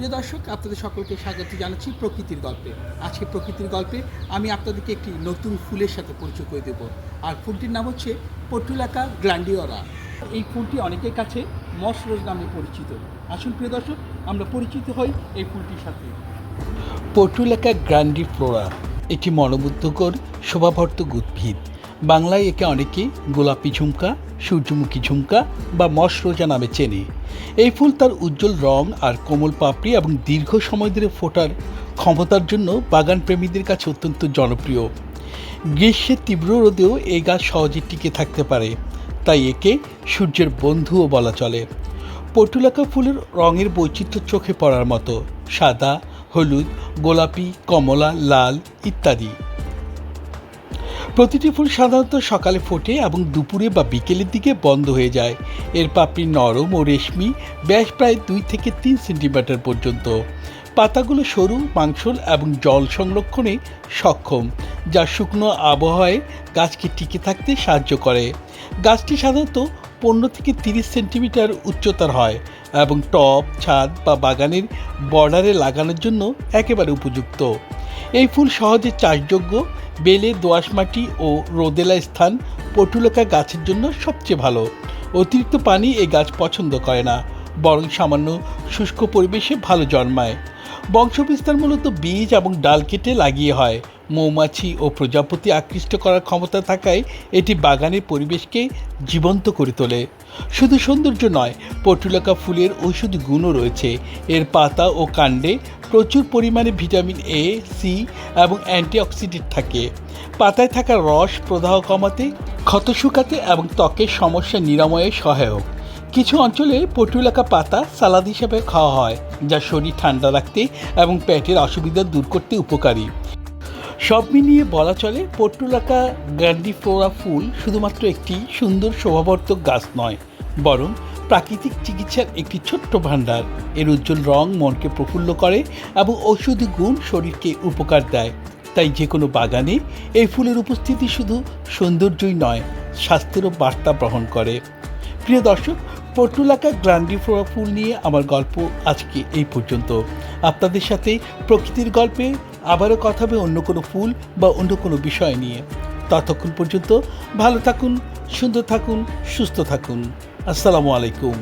প্রিয় দর্শক, আপনাদের সকলকে স্বাগত জানাচ্ছি প্রকৃতির গল্পে। আজকে প্রকৃতির গল্পে আমি আপনাদেরকে একটি নতুন ফুলের সাথে পরিচয় করে দেব। আর ফুলটির নাম হচ্ছে পর্টুলাকা গ্ল্যান্ডিওলা। এই ফুলটি অনেকের কাছে মস রোজ নামে পরিচিত। আসুন প্রিয় দর্শক, আমরা পরিচিত হই এই ফুলটির সাথে। পর্টুলাকা গ্র্যান্ডিফ্লোরা একটি মনোমুগ্ধকর শোভাবর্ধক উদ্ভিদ। বাংলায় একে অনেকে গোলাপি ঝুমকা, সূর্যমুখী ঝুমকা বা মস রোজা নামে চেনে। এই ফুল তার উজ্জ্বল রং আর কোমল পাপড়ি এবং দীর্ঘ সময় ধরে ফোটার ক্ষমতার জন্য বাগান প্রেমীদের কাছে অত্যন্ত জনপ্রিয়। গ্রীষ্মের তীব্র রোদেও এই গাছ সহজে টিকে থাকতে পারে, তাই একে সূর্যের বন্ধুও বলা চলে। পর্টুলাকা ফুলের রঙের বৈচিত্র্য চোখে পড়ার মতো, সাদা, হলুদ, গোলাপি, কমলা, লাল ইত্যাদি। প্রতিটি ফুল সাধারণত সকালে ফোটে এবং দুপুরে বা বিকেলের দিকে বন্ধ হয়ে যায়। এর পাপড়ি নরম ও রেশমি, ব্যাস প্রায় 2 থেকে 3 সেন্টিমিটার পর্যন্ত। পাতাগুলো সরু, মাংসল এবং জল সংরক্ষণে সক্ষম, যা শুকনো আবহাওয়ায় গাছকে টিকে থাকতে সাহায্য করে। গাছটি সাধারণত 15 থেকে 30 সেন্টিমিটার উচ্চতার হয় এবং টব, ছাদ বা বাগানের বর্ডারে লাগানোর জন্য একেবারে উপযুক্ত। এই ফুল সহজে চাষযোগ্য। বেলে, দোআঁশ মাটি ও রোদেলা স্থান পর্টুলাকা গাছের জন্য সবচেয়ে ভালো। অতিরিক্ত পানি এই গাছ পছন্দ করে না, বরং সামান্য শুষ্ক পরিবেশে ভালো জন্মায়। বংশবিস্তার মূলত বীজ এবং ডাল কেটে লাগিয়ে হয়। মৌমাছি ও প্রজাপতি আকৃষ্ট করার ক্ষমতা থাকায় এটি বাগানের পরিবেশকে জীবন্ত করে তোলে। শুধু সৌন্দর্য নয়, পর্টুলাকা ফুলের ঔষধি গুণও রয়েছে। এর পাতা ও কাণ্ডে প্রচুর পরিমাণে ভিটামিন এ, সি এবং অ্যান্টিঅক্সিডেন্ট থাকে। পাতায় থাকা রস প্রদাহ কমাতে, ক্ষত শুকাতে এবং ত্বকের সমস্যা নিরাময়ে সহায়ক। কিছু অঞ্চলে পর্টুলাকা পাতা সালাদ হিসেবে খাওয়া হয়, যা শরীর ঠান্ডা রাখতে এবং পেটের অসুবিধা দূর করতে উপকারী। সব মিলিয়ে বলা চলে, পর্টুলাকা গ্র্যান্ডিফ্লোরা ফুল শুধুমাত্র একটি সুন্দর শোভাবর্ধক গাছ নয়, বরং প্রাকৃতিক চিকিৎসার একটি ছোট্ট ভাণ্ডার। এর উজ্জ্বল রং মনকে প্রফুল্ল করে এবং ঔষধি গুণ শরীরকে উপকার দেয়। তাই যে কোনো বাগানে এই ফুলের উপস্থিতি শুধু সৌন্দর্যই নয়, স্বাস্থ্যেরও বার্তা বহন করে। প্রিয় দর্শক, পর্টুলাকা গ্র্যান্ডিফ্লোরা ফুল নিয়ে আমার গল্প আজকে এই পর্যন্ত। আপনাদের সাথে প্রকৃতির গল্পে আবারও কথা হবে অন্য কোনো ফুল বা অন্য কোনো বিষয় নিয়ে। ততক্ষণ পর্যন্ত ভালো থাকুন, সুন্দর থাকুন, সুস্থ থাকুন। আসসালামু আলাইকুম।